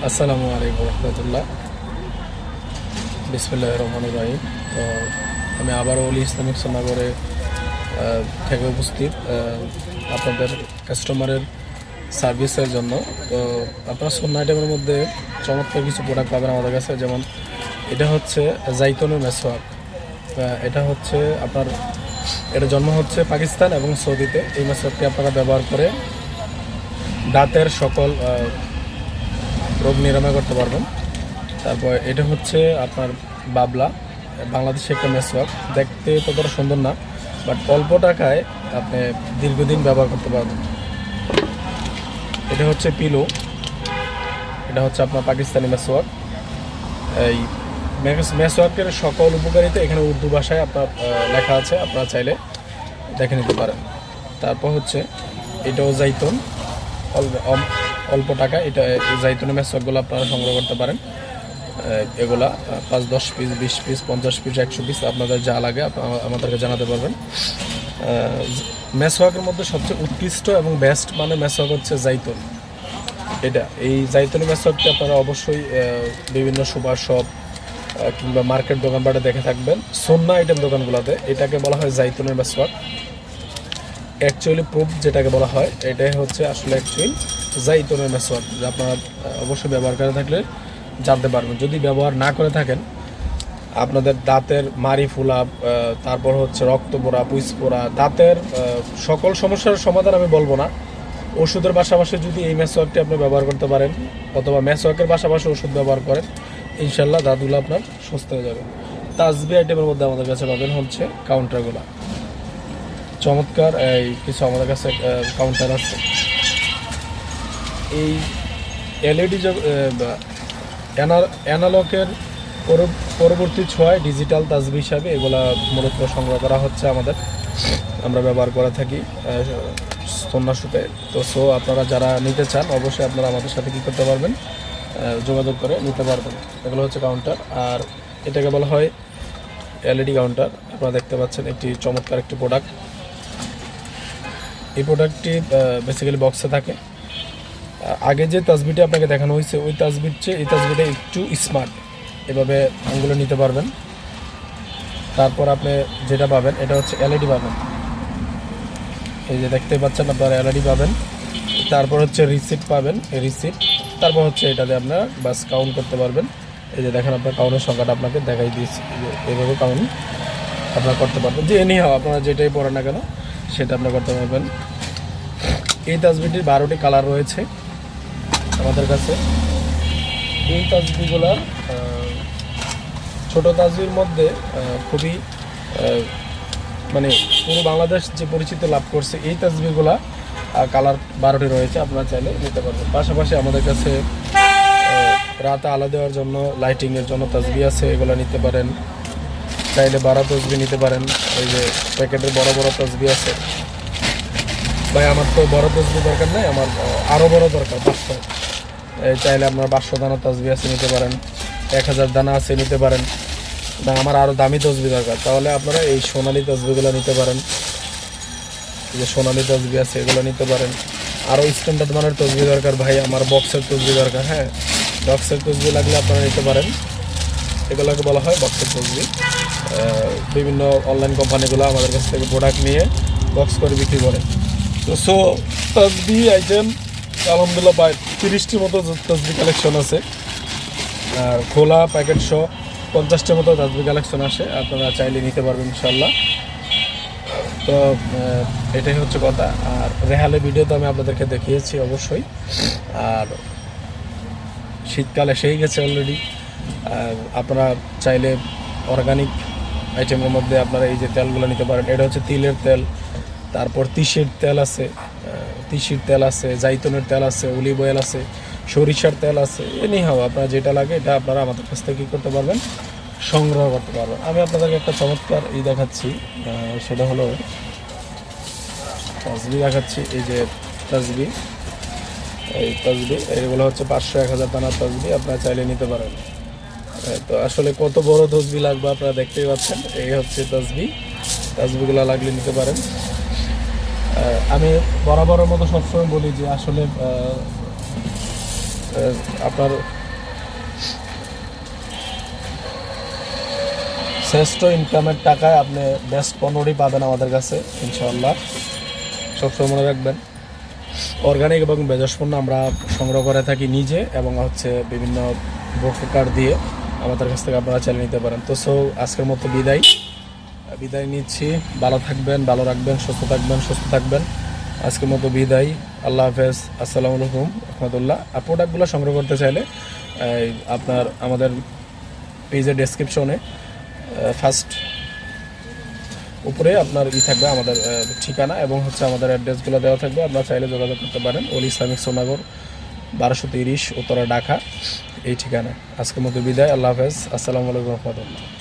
আসসালামু আলাইকুম রহমতুল্লাহ। বিসমিল্লাহির রহমানির রহিম। তো আমি আবারও অলি ইসলামিক সোনাগরে থেকে উপস্থিত আপনাদের কাস্টমারের সার্ভিসের জন্য। তো আপনার সোনা আইটেমের মধ্যে চমৎকার কিছু প্রোডাক্ট পাবেন আমাদের কাছে। যেমন এটা হচ্ছে জাইতুনের মেসওয়াক। এটা হচ্ছে আপনার, এটা জন্ম হচ্ছে পাকিস্তান এবং সৌদিতে। এই মেসওয়াকটি আপনারা ব্যবহার করে দাঁতের সকল রোগ নিরাময় করতে পারবেন। তারপর এটা হচ্ছে আপনার বাবলা, বাংলাদেশে একটা মেসওয়াক। দেখতে ততটা সুন্দর না, বাট অল্প টাকায় আপনি দীর্ঘদিন ব্যবহার করতে পারবেন। এটা হচ্ছে পিলো, এটা হচ্ছে আপনার পাকিস্তানি মেসওয়াক। এই মেসওয়াকের সকল উপকারিতা এখানে উর্দু ভাষায় আপনার লেখা আছে, আপনারা চাইলে দেখে নিতে পারেন। তারপর হচ্ছে এটাও জাইতুন, অল্প টাকা। এটা জাইতুনের মেসওয়াকগুলো আপনারা সংগ্রহ করতে পারেন। এগুলা 5-10 পিস, 20 পিস, 50 পিস, 100 পিস আপনাদের যা লাগে আমাদেরকে জানাতে পারবেন। মেসওয়াকের মধ্যে সবচেয়ে উৎকৃষ্ট এবং বেস্ট মানে মেসওয়াক হচ্ছে জাইতুন। এই জাইতুনি মেসওয়াকটি আপনারা অবশ্যই বিভিন্ন সুপার শপ কিংবা মার্কেট দোকানপাটে দেখে থাকবেন। সুন্নাহ আইটেম দোকানগুলোতে এটাকে বলা হয় জাইতুনের মেসওয়াক। অ্যাকচুয়ালি প্রুফ যেটাকে বলা হয়, এটাই হচ্ছে আসলে অ্যাকচুয়ালি জাইতুনের মেসওয়াক, যা আপনারা অবশ্যই ব্যবহার করে থাকলে জানতে পারবেন। যদি ব্যবহার না করে থাকেন, আপনাদের দাঁতের মাড়ি ফোলা, তারপর হচ্ছে রক্ত পোড়া, পুইস পোড়া, দাঁতের সকল সমস্যার সমাধান আমি বলবো না। ওষুধের পাশাপাশি যদি এই মেসওয়াকটি আপনি ব্যবহার করতে পারেন, অথবা মেসওয়াকের পাশাপাশি ওষুধ ব্যবহার করেন, ইনশাল্লাহ দাঁতগুলো আপনার সুস্থ হয়ে যাবে। তাসবি আইটেমের মধ্যে আমাদের কাছে পাবেন হচ্ছে কাউন্টারগুলো। চমৎকার এই কিছু আমাদের কাছে কাউন্টার আছে। এই এলইডি অ্যানালগের পরবর্তী ছোঁয়ায় ডিজিটাল তাসবি হিসাবে এগুলা মূলত সংগ্রহ করা হচ্ছে আমাদের, আমরা ব্যবহার করে থাকি সন্ন্যাসুতে। তো আপনারা যারা নিতে চান অবশ্যই আপনারা আমাদের সাথে কী করতে পারবেন, যোগাযোগ করে নিতে পারবেন। এগুলো হচ্ছে কাউন্টার, আর এটাকে বলা হয় এলইডি কাউন্টার। আপনারা দেখতে পাচ্ছেন একটি চমৎকার একটি প্রোডাক্ট। এই প্রোডাক্টটি বেসিক্যালি বক্সে থাকে। আগে যে তাসবিটা আপনাকে দেখানো হয়েছে ওই তাসবির চেয়ে এই তাসবিটা একটু স্মার্ট। এভাবে আঙ্গুলে নিতে পারবেন। তারপর আপনি যেটা পাবেন এটা হচ্ছে এলইডি পাবেন। এই যে দেখতে পাচ্ছেন আপনারা এলইডি পাবেন। তারপর হচ্ছে রিসিপ্ট পাবেন, রিসিপ্ট। তারপর হচ্ছে এটাতে আপনারা বাস কাউন্ট করতে পারবেন। এই যে দেখেন আপনার কাউন্টের সংখ্যাটা আপনাকে দেখাই দিয়েছি। এইভাবে কাউন্ট আপনারা করতে পারবেন। যে এনি হাও আপনারা যেটাই পড়েন না কেন সেটা আপনারা করতে পারবেন। এই তাসবিটির 12টি কালার রয়েছে আমাদের কাছে। এই তাসবিগুলো ছোট তাসবির মধ্যে খুবই মানে পুরো বাংলাদেশ যে পরিচিতি লাভ করছে। এই তাসবিগুলা কালার 12টি রয়েছে, আপনারা চাইলে নিতে পারবেন। পাশাপাশি আমাদের কাছে রাতে আলো দেওয়ার জন্য, লাইটিংয়ের জন্য তাসবি আছে, এগুলো নিতে পারেন। চাইলে 12 তাসবি নিতে পারেন। এই যে প্যাকেটের বড় বড় তাসবি আছে। ভাই আমার তো বড় তসবি দরকার নেই, আমার আরও বড় দরকার 500। চাইলে আপনার 500 দানা তসবি আছে নিতে পারেন, 1000 দানা আছে নিতে পারেন। না আমার আরও দামি তসবি দরকার, তাহলে আপনারা এই সোনালি তসবিগুলো নিতে পারেন। এই যে সোনালি তসবি আছে এগুলো নিতে পারেন। আরও স্ট্যান্ডার্ড মানের তসবি দরকার, ভাই আমার বক্সের তসবি দরকার। হ্যাঁ, বক্সের তসবি লাগলে আপনারা নিতে পারেন। এগুলোকে বলা হয় বক্সের তসবি। বিভিন্ন অনলাইন কোম্পানিগুলো আমাদের কাছ থেকে প্রোডাক্ট নিয়ে বক্স করে বিক্রি করে। তো তাসবি আইটেম আলহামদুলিল্লাহ প্রায় 30টির মতো তাসবি কালেকশন আছে। আর খোলা প্যাকেট সহ 50টার মতো তাসবি কালেকশন আসে, আপনারা চাইলে নিতে পারবেন ইনশাল্লাহ। তো এটাই হচ্ছে কথা। আর রেহালে ভিডিও তো আমি আপনাদেরকে দেখিয়েছি অবশ্যই। আর শীতকাল এসেই গেছে অলরেডি। আপনারা চাইলে অর্গানিক আইটেমের মধ্যে আপনারা এই যে তেলগুলো নিতে পারেন। এটা হচ্ছে তিলের তেল, তারপর তিসির তেল আছে, জাইতুনের তেল আছে, অলিভ অয়েল আছে, সরিষার তেল আছে। এনি হাও আপনারা যেটা লাগে এটা আপনারা আমাদের কাছ থেকে কী করতে পারবেন, সংগ্রহ করতে পারবেন। আমি আপনাদেরকে একটা চমৎকার দেখাচ্ছি, সেটা হলো তাসবি দেখাচ্ছি। এই যে তাসবি, এই তাসবি এগুলো হচ্ছে 500-1000 দানার তাসবি, আপনারা চাইলে নিতে পারেন। তো আসলে কত বড় তসবি লাগবে আপনারা দেখতেই পাচ্ছেন। এই হচ্ছে তাসবিগুলো লাগলে নিতে পারেন। আমি বরাবরের মতো সবসময় বলি যে আসলে আপনার শ্রেষ্ঠ ইনকামের টাকায় আপনি বেস্ট পণ্যটি পাবেন আমাদের কাছে ইনশাআল্লাহ। সবসময় মনে রাখবেন, অর্গানিক এবং ভেষজ পণ্য আমরা সংগ্রহ করে থাকি নিজে, এবং হচ্ছে বিভিন্ন ব্রোকার দিয়ে আমাদের কাছ থেকে আপনারা চালিয়ে নিতে পারেন। তো আজকের মতো বিদায় নিচ্ছি। ভালো থাকবেন, ভালো রাখবেন, সুস্থ থাকবেন। আজকের মতো বিদায়। আল্লাহ হাফেজ। আসসালামু আলাইকুম রহমতুল্লাহ। আর প্রোডাক্টগুলো সংগ্রহ করতে চাইলে আপনার আমাদের পেজের ডেসক্রিপশনে ফার্স্ট উপরে আপনার থাকবে আমাদের ঠিকানা, এবং হচ্ছে আমাদের অ্যাড্রেসগুলো দেওয়া থাকবে। আপনারা চাইলে যোগাযোগ করতে পারেন। অলি ইসলামিক সোনাগর 1230 উত্তরা ঢাকা, এই ঠিকানা। আজকের মতো বিদায়। আল্লাহ হাফেজ। আসসালামু আলাইকুম রহমতুল্লাহ।